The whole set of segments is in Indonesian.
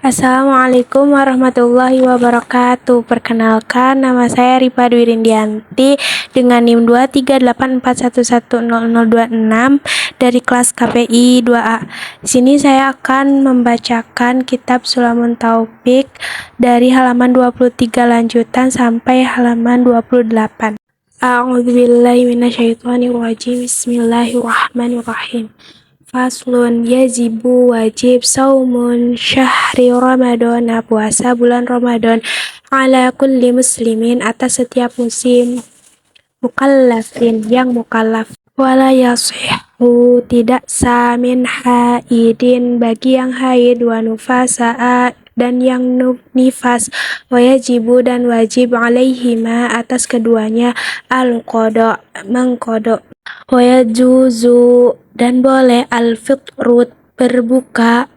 Assalamualaikum warahmatullahi wabarakatuh. Perkenalkan, nama saya Ripa Dwi Rindianti dengan NIM 23841100026 dari kelas KPI 2A. Di sini saya akan membacakan kitab Sulamun Taufik dari halaman 23 lanjutan sampai halaman 28. A'udzubillahi minasyaitonirrajim. Bismillahirrahmanirrahim. Faslun, yajibu wajib saumun syahri Ramadan, puasa bulan Ramadan, ala kulli muslimin atas setiap muslim, mukallafin yang mukallaf, wala yasihhu tidak sah min haidin bagi yang haid, wa nufasa'a dan yang nifas, wajibu dan wajib alaihima atas keduanya al-qada mengqada, wayajuzu dan boleh al-fitru berbuka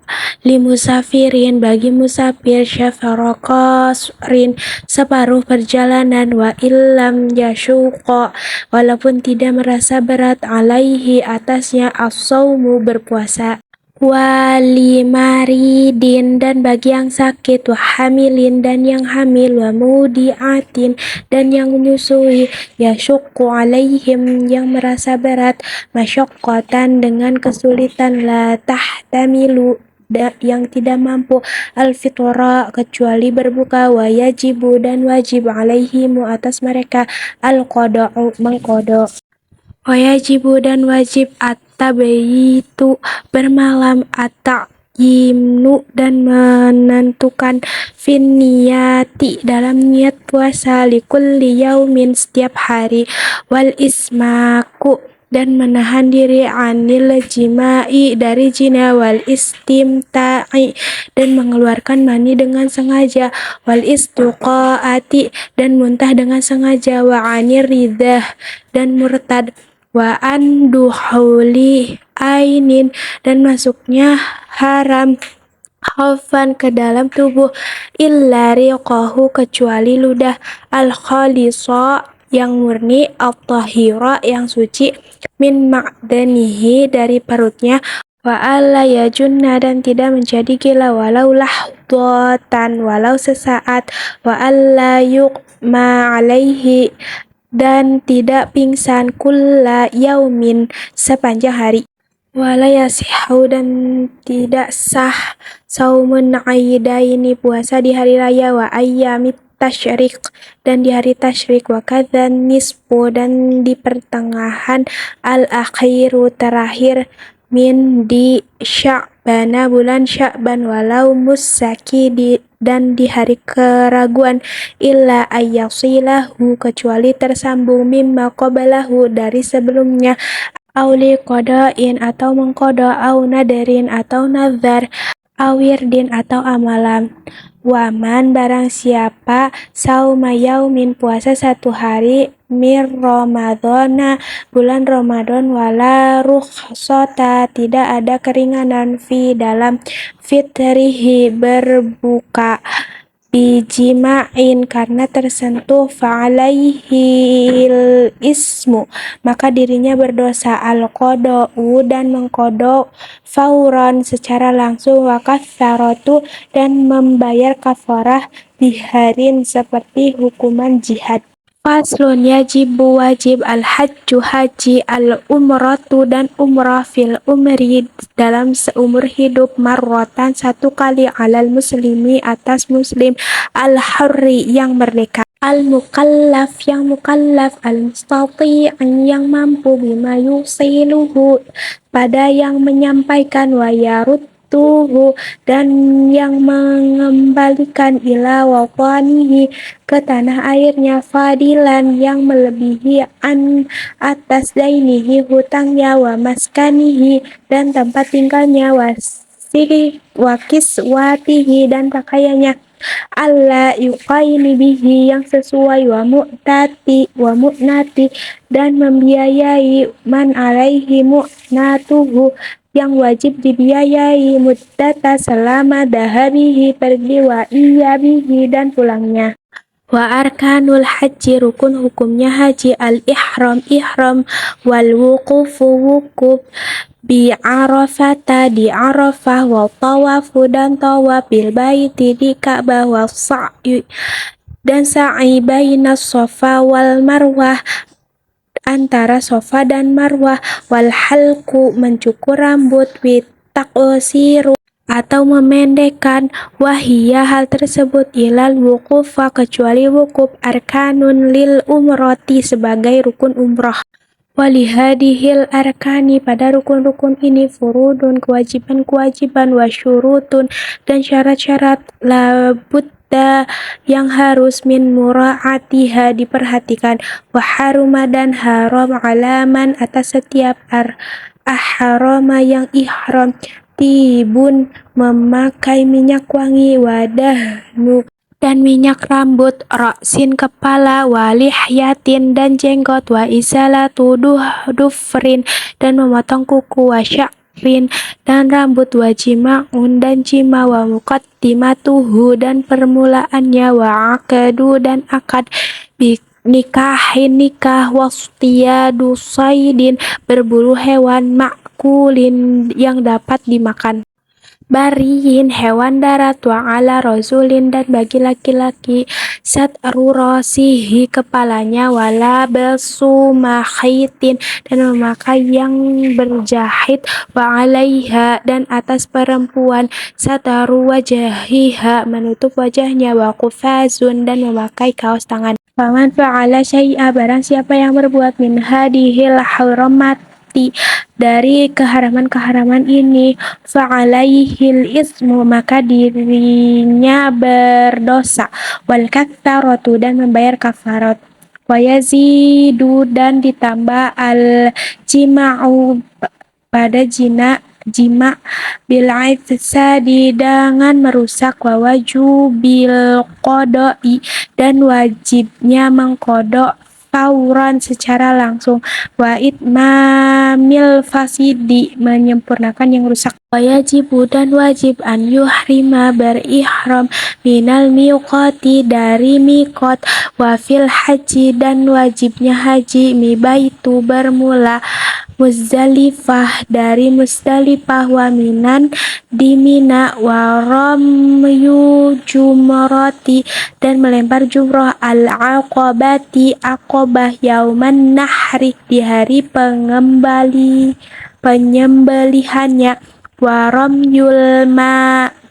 limusafirin bagi musafir syafara qasrin separuh perjalanan, wa illam yashuqa walaupun tidak merasa berat alaihi atasnya as-saumu berpuasa, walimaridin dan bagi yang sakit, wa hamilin dan yang hamil, wa mudiatin dan yang menyusui, yasyukku alaihim yang merasa berat, masyaqqatan dengan kesulitan, la tahtamilu yang tidak mampu al-fitra kecuali berbuka, wa yajibu dan wajib alaihimu atas mereka al-qada'u mengqada, wajibu dan wajib at-tabitu bermalam, at-ta'yimnu dan menentukan, finniyati dalam niat puasa, likulli yaumin setiap hari, wal ismaku dan menahan diri, anil jima'i dari zina, wal istimta'i dan mengeluarkan mani dengan sengaja, wal istiqaati dan muntah dengan sengaja, wa anir ridah dan murtad, wa an duhuli ainin dan masuknya haram khaufan ke dalam tubuh, illa riqahu kecuali ludah, al-khalisa yang murni, at-tahira yang suci, min ma'danihi dari perutnya, wa alla yajunna dan tidak menjadi gila, walau lahdatan walau sesaat, wa alla yuqma alaihi dan tidak pingsan, kulla yaumin sepanjang hari, wala yasihu dan tidak sah, saumun aidaini puasa di hari raya, wa ayyamit tasyrik dan di hari tasyrik, wa kadzan nisfu dan di pertengahan, al-akhiru terakhir, min di Sya'bana bulan Sya'ban, walau musaki dan di hari keraguan, illa ayyasilahu kecuali tersambung, mimma qablahu dari sebelumnya, auli qada'in atau mengqada, au nadarin atau nazar, awirdin atau amalan, waman barang siapa, sauma yaumin puasa satu hari, mir Ramadhana bulan Ramadan, wala rukhsata tidak ada keringanan, fi dalam fitrihi berbuka, bijima'in karena tersentuh, fa'alaihil ismu maka dirinya berdosa, al-qada'u dan mengqada, fauran secara langsung, wa kafaratu dan membayar kafarah, biharin seperti hukuman jihad. Faslun, yajibu wajib al-hajju haji, al-umratu dan umrah, fil umri dalam seumur hidup, marrotan satu kali, alal muslimi atas muslim, al-hurri yang merdeka, al-mukallaf yang mukallaf, al-mustati'an yang mampu, bima yusiluhu pada yang menyampaikan, wa yarudduhu dan yang mengembalikan, ila watanihi ke tanah airnya, fadilan yang melebihi, an atas dainihi hutangnya, wa maskanihi dan tempat tinggalnya, wa kiswatihi dan pakaiannya, alla yuqaini bihi yang sesuai, wa mu'nati dan membiayai, man alaihi mu'natuhu yang wajib dibiayai, muddata selama dahabihi pergi, wa iyabihi dan pulangnya, Wa arkanul haji, rukun hukumnya haji, al-ihram, ihram, wal wuqufu, wukuf, bi arafata, di arafah, wal tawafu, dan tawaf, bil baiti, di Ka'bah, wal sa'yu, dan sa'i, bainas sofa wal marwah, antara sofa dan marwah, wal halku, mencukur rambut, wit taqsiru, atau memendekkan, wahiyah, hal tersebut, ilal wukufa, kecuali wukuf, arkanun lil umroti, sebagai rukun umroh. Walihadihil arkani, pada rukun-rukun ini, furudun, kewajiban-kewajiban, wasyurutun, dan syarat-syarat, labudda, yang harus, min mura'atiha, diperhatikan, waharuma, dan haram, alaman, atas setiap ahrama, yang ihram, tibun, memakai minyak wangi, wadahnu, dan minyak rambut, roksin, kepala, walihyatin, dan jenggot, wa isalatu dufrin, dan memotong kuku, wa sya'rin, dan rambut, wa jima'un, dan jima, wa muqaddimatuhu, dan permulaannya, wa aqdu, dan akad, nikahin, nikah, wastiyadu saydin, berburu hewan, makulin, yang dapat dimakan, bariin, hewan darat, wa ala rasulin, dan bagi laki-laki, sat'ru rasihi, kepalanya, wala belsu makhitin, dan memakai yang berjahit, wa alaiha, dan atas perempuan, sat'ru wajahiha, menutup wajahnya, wa qufazun, dan memakai kaos tangan. Faman fa'ala syai'a, barang siapa yang berbuat, min hadihil hurmati, dari keharaman-keharaman ini, fa'alaihil ismu, maka dirinya berdosa, wal kafaratu, dan membayar kafarat, wa yazidu, dan ditambah, al jima'u, pada jima, bil ifsadi, dengan merusak, wa wajubil qada'i, dan wajibnya mengkodok, fauran, secara langsung, wa itmamil fasidi, menyempurnakan yang rusak, wa yajibu, dan wajib, an yuhrima, berihram, minal miqati, dari miqat, wa fil haji, dan wajibnya haji, mi baitu, bermula Muzdalifah, dari Muzdalifah, wa minan, di Mina, wa ramyu jumrati, dan melempar jumroh, al aqabati, aqabah, yauman nahri, di hari penyembelihannya, wa ramyul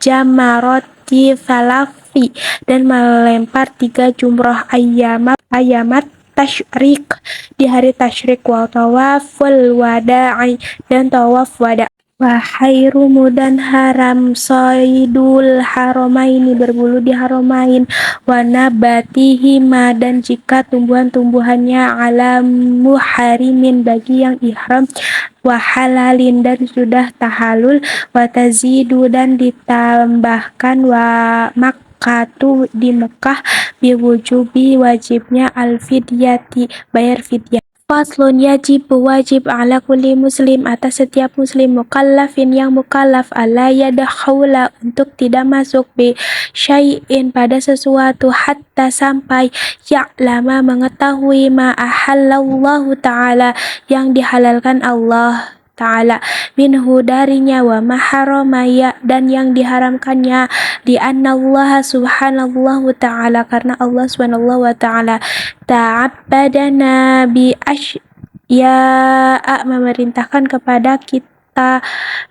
jamaroti falafi, dan melempar 3 jumroh, ayamat tasyrik, di hari tasyrik, wa tawaful wada'i, dan tawaf wada', wa hairumu, dan haram, soidul haromaini, berbulu di haromain, wa nabatihima, dan jika tumbuhan-tumbuhannya, ala muharimin, bagi yang ihram, wa halalin, dan sudah tahalul, wa tazidu, dan ditambahkan, wa Makkatu, di Mekah, biwujubi, wajibnya, al-fidyati, bayar fidyah. Faslun, yajib, wajib, ala kulli muslim, atas setiap muslim, mukallafin, yang mukallaf, ala yadkhula, untuk tidak masuk, bi syai'in, pada sesuatu, hatta, sampai, ya'lama, mengetahui, ma ahallallahu ta'ala, yang dihalalkan Allah Ta'ala, minhu, darinya, wa maharamaya, dan yang diharamkannya, di annallaha subhanallahu ta'ala, karena Allah subhanallahu wa ta'ala, ta'abbadana bi asya'a, memerintahkan kepada kita,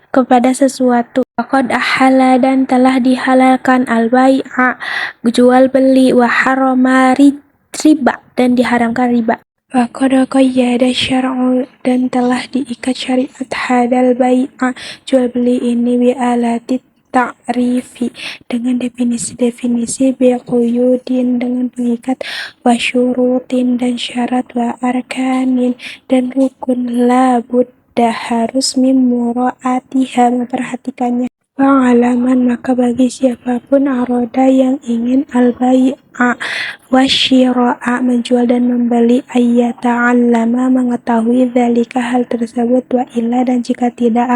kepada sesuatu, faqad ahala, dan telah dihalalkan, al-bai'a, jual beli, wa harama riba, dan diharamkan riba, faqad qayyada syar'u, dan telah diikat syariat, hadal bai'a, jual beli ini, bi alati ta'rifi, dengan definisi-definisi, bi quyudin, dengan pengikat, wa syurutin, dan syarat, wa arkanin, dan rukun, la budda, harus, min mura'atiha, memperhatikannya, pengalaman, maka bagi siapapun, aroda, yang ingin, al-bai'a, wasyira'a, menjual dan membeli, ayyata'allama, mengetahui, dzalika, hal tersebut, wa illa, dan jika tidak,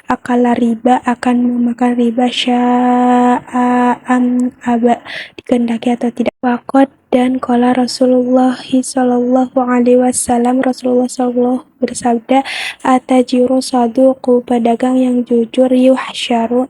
akala riba, akan memakan riba, sya'a aba dikehendaki atau tidak. Waqad dan qala Rasulullah sallallahu alaihi wasallam, Rasulullah sallallahu bersabda, atajiru saduqu, pedagang yang jujur, yuhsyaru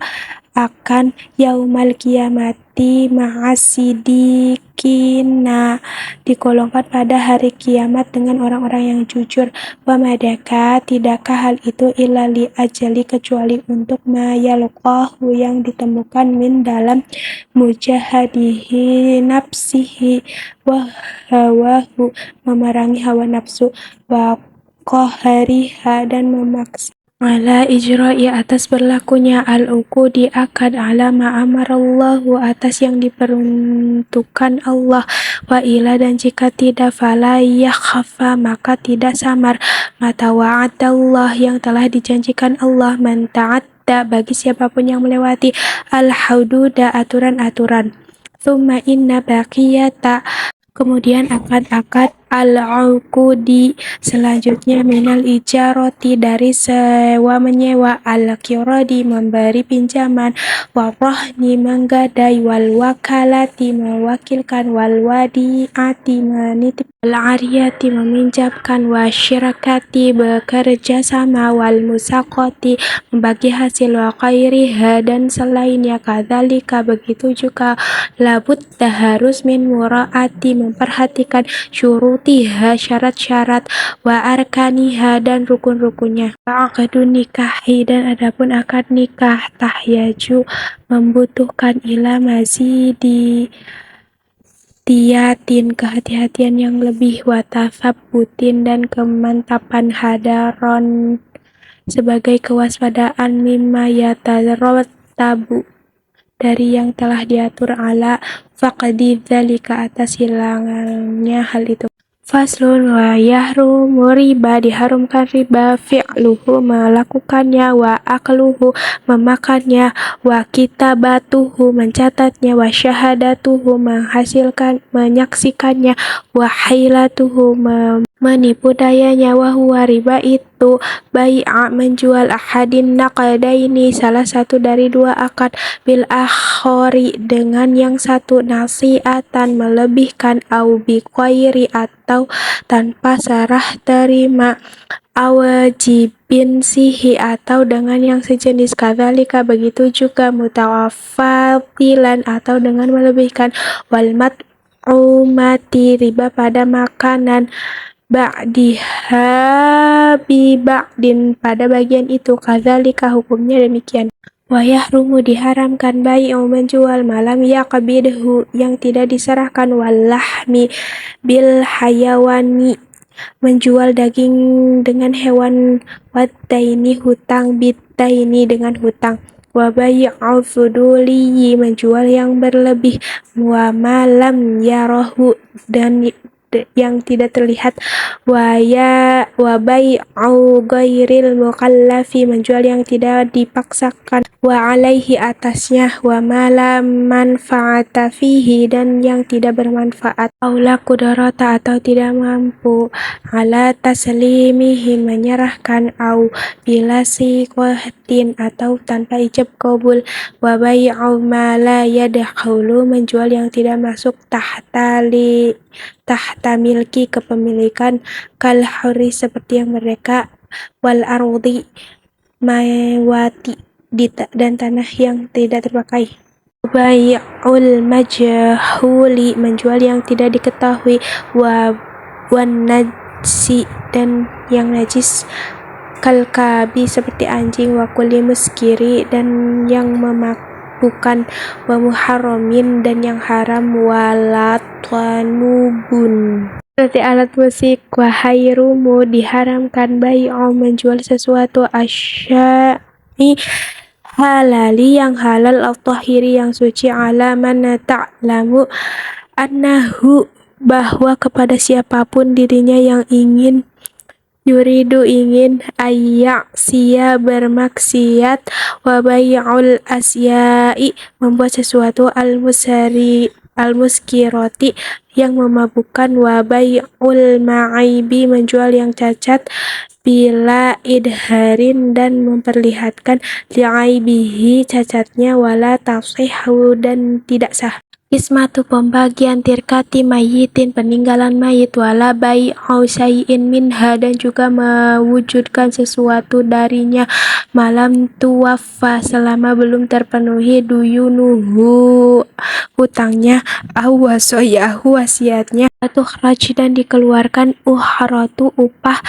akan yaumal kiamati ma'asidikina, digolongkan pada hari kiamat dengan orang-orang yang jujur. Wa madaka, tidakkah hal itu illa li ajali, kecuali untuk mayalqahu, yang ditemukan min dalam mujahadihi nafsihi wa hawahu, memerangi hawa nafsu, wa qahariha, dan memaksa ala ijra'i, atas berlakunya al-uqudi akad, ala ma'amarallahu, atas yang diperuntukkan Allah, wa ila, dan jika tidak, fala yakhfa, maka tidak samar, mata wa'adallah, yang telah dijanjikan Allah, man ta'adda, bagi siapapun yang melewati al-hududa, aturan-aturan. Thumma inna baqiyata, kemudian akad-akad al-uqudi selanjutnya, minal ijarati, dari sewa menyewa, al-qiradi, memberi pinjaman, warahni, menggadai, wal wakalati, mewakilkan, wal wadi'ati, menitip, wal ariyati, meminjamkan, wa syirakati, bekerja sama, wal musaqati, membagi hasil, wa khairiha, dan selainnya, kadzalika, begitu juga, labudda, harus, min muraati, memperhatikan, syurutiha, syarat-syarat, wa arkaniha, dan rukun-rukunnya. Aqdun nikahi, dan adapun akad nikah, tahyaju, membutuhkan, ila mazidi tiyatin, kehati-hatian yang lebih, wa tathabbutin, dan kemantapan, hadaron, sebagai kewaspadaan, mimma yatarattabu, dari yang telah diatur, ala faqdi dzalika, atas hilangnya hal itu. Faslun, wa yahrumu riba, diharumkan riba, fi'luhu, melakukannya, wa akluhu, memakannya, wa kitabatuhu, mencatatnya, wa syahadatuhu, menghasilkan, menyaksikannya, wa hailatuhu, menipu dayanya, wa huwa riba itu, bai'a, menjual, ahadin naqdaini, salah satu dari dua akad, bil akhori, dengan yang satu, nasi'atan, melebihkan, au biqairi, atau tanpa serah terima, awajibin sihi, atau dengan yang sejenis, kadzalika, begitu juga, mutawafatilan, atau dengan melebihkan, wal mat'umati, riba pada makanan, ba'diha bi ba'din, pada bagian itu, kadzalika, hukumnya demikian. Wa yahrumu, diharamkan, bai'u, menjual, malam yaqbidhu, yang tidak diserahkan, wallahmi bil hayawani, menjual daging dengan hewan, wadaini, hutang, bidaini, dengan hutang, wa bai'u fuduliyi, menjual yang berlebih, wa malam yarahu, dan yang tidak terlihat, wa bai'u ghairil mukallafi, menjual yang tidak dipaksakan, wa alaihi, atasnya, wa ma la manfa'ata fihi, dan yang tidak bermanfaat, aula qudrata, atau tidak mampu, ala taslimihi, menyerahkan, au bila siqatin, atau tanpa ijab qabul, wa bai'u ma la yadkhulu, menjual yang tidak masuk tahta milki, kepemilikan, kal hurri, seperti yang mereka, wal ardi, mawati, dan tanah yang tidak terpakai. Bai'ul majhuli, menjual yang tidak diketahui, wan najsi, dan yang najis, kal kabi, seperti anjing, wa kulli muskiri, dan yang memabukkan, wa muharramin, dan yang haram, walatwanubun, seperti alat musik, wa hayrumu, diharamkan, bai'u, menjual sesuatu, asya'i, halali, yang halal, al-tahiri, yang suci, ala man ta'lamu annahu, bahwa kepada siapapun dirinya yang ingin, yuridu, ingin, ayyaksiya, bermaksiat, wa bai'ul asya'i, membuat sesuatu, al-muskirati, yang memabukkan, wa bai'ul ma'ibi, menjual yang cacat, bila idharin dan memperlihatkan li'aibihi cacatnya wala tasihhu dan tidak sah. Ismatu pembagian tirkati mayitin peninggalan mayit wala bai'u syai'in minha dan juga mewujudkan sesuatu darinya malam tuwaffa selama belum terpenuhi duyunuhu hutangnya wasoyahu wasiatnya tukhraj dan dikeluarkan uhratu upah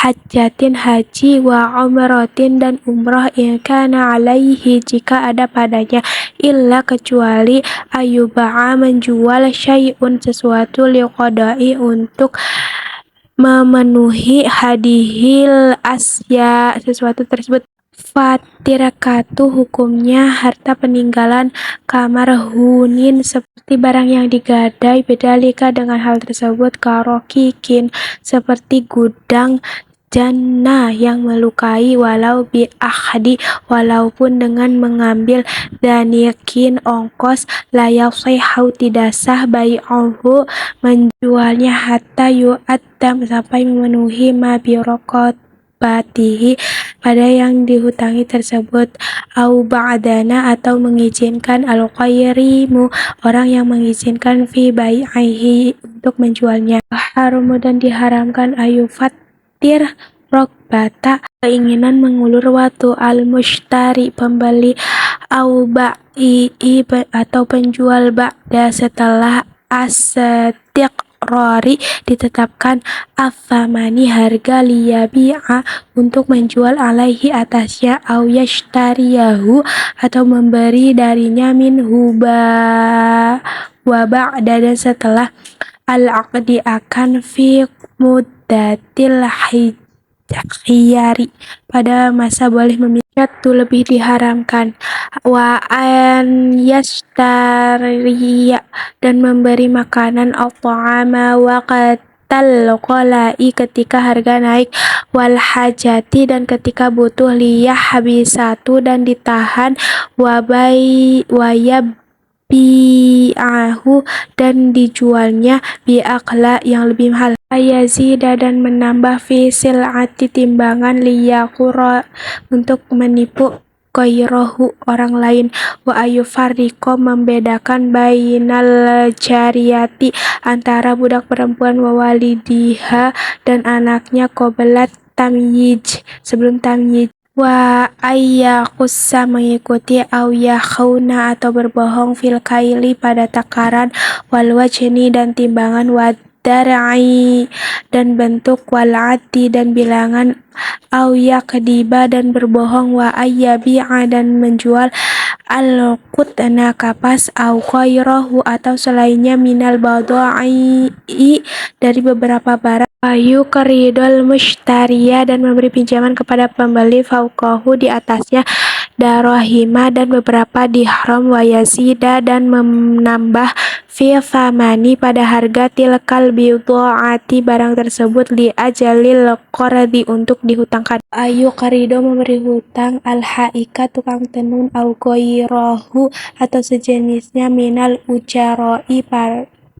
hajatin haji wa umratin dan umrah in kana alaihi jika ada padanya illa kecuali ayuba'a menjual syai'un sesuatu liqadai untuk memenuhi hadihil asya sesuatu tersebut. Fatirakatu hukumnya harta peninggalan kamar hunin seperti barang yang digadai bedalika dengan hal tersebut karokikin seperti gudang jannah yang melukai walau bi ahdi walaupun dengan mengambil danikin ongkos layak sayhau tidak sah bai'uhu menjualnya hatta yu'addam sampai memenuhi mabirokot batihi pada yang dihutangi tersebut au ba'dana atau mengizinkan al-qairimu orang yang mengizinkan fi bai'ihi untuk menjualnya haramu dan diharamkan ayufatir rogbata keinginan mengulur waktu al-mushtari pembeli au ba'i'i atau penjual ba'da setelah as-satiqrari ditetapkan afamani harga liyabi'a untuk menjual alaihi atasnya au yashtariyahu atau memberi darinya minhu wa ba'da dan setelah al-aqdi akan fi muddatil khiyari pada masa boleh memilih itu lebih diharamkan wa an yashtariya dan memberi makanan at-ta'ama wa qatal qala'i ketika harga naik wal hajati dan ketika butuh liyah habisatu dan ditahan wa bi'ahu dan dijualnya bi'aqla yang lebih mahal ayazida dan menambah fi sil'ati timbangan liyaqura untuk menipu qairahu orang lain wa ayufarriqo membedakan bainal jariyati antara budak perempuan wa walidiha dan anaknya qablat tamyij sebelum tamyij wa ayyaqussa mengikuti au yakhuna atau berbohong fil kaili pada takaran wal wajni dan timbangan wa dar'i dan bentuk wal ati dan bilangan au yakdiba dan berbohong wa ayyabi'a dan menjual al-qutna kapas au ghairahu atau selainnya minal badai dari beberapa barang ayu keridol mushtariya dan memberi pinjaman kepada pembeli fauqahu di atasnya darahima dan beberapa dirham wa yazida dan menambah fi famani pada harga tilkal bidhaati barang tersebut li ajalil qardi untuk dihutangkan ayu qarido memberi hutang al haika tukang tenun au ghairahu atau sejenisnya minal ujaroi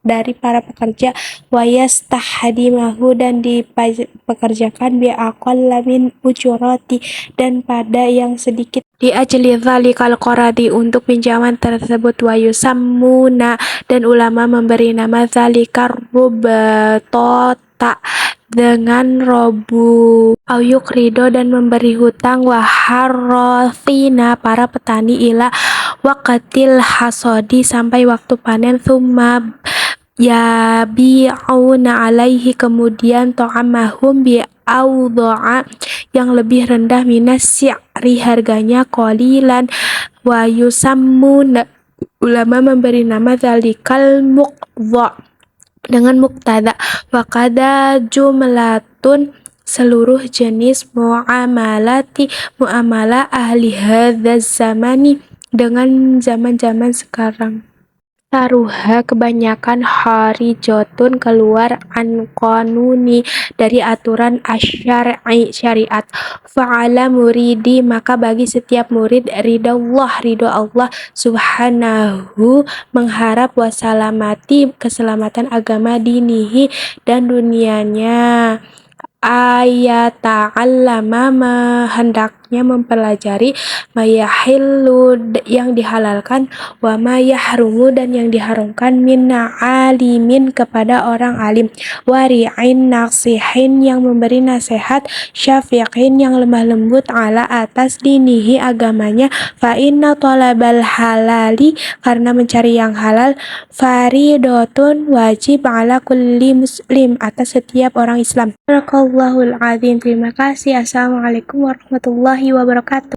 dari para pekerja wayastahdimahu dan dipekerjakan biaqalla min ujurati dan pada yang sedikit di ajli dzalikal qaradi untuk pinjaman tersebut wa yusammuna dan ulama memberi nama dzalikar rubtota dengan robu au yukrido dan memberi hutang wa harrothina para petani ila waqtil hasodi sampai waktu panen thumma yabi'una alaihi kemudian ta'amahum bi'awda'a yang lebih rendah minas syi'ri harganya qalilan wa yusammuna ulama memberi nama dzalikal muqdha dengan muktada wa qada jumlatun seluruh jenis muamalah ahli hadzal zamani dengan zaman-zaman sekarang taruha kebanyakan harijotun keluar an qanuni dari aturan asy'ari syariat fa'ala muridi maka bagi setiap murid ridho Allah subhanahu mengharap wasalamati keselamatan agama dinihi dan dunianya ayata'allama hendaknya mempelajari mayahillu yang dihalalkan wa mayahrumu dan yang diharamkan min alimin kepada orang alim wari'in nasihin yang memberi nasihat syafiqin yang lemah lembut ala atas dinihi agamanya fa inna talabal halali karena mencari yang halal faridotun wajib ala kulli muslim atas setiap orang Islam. Barakallahu azim. Terima kasih. Assalamualaikum warahmatullahi wabarakatuh.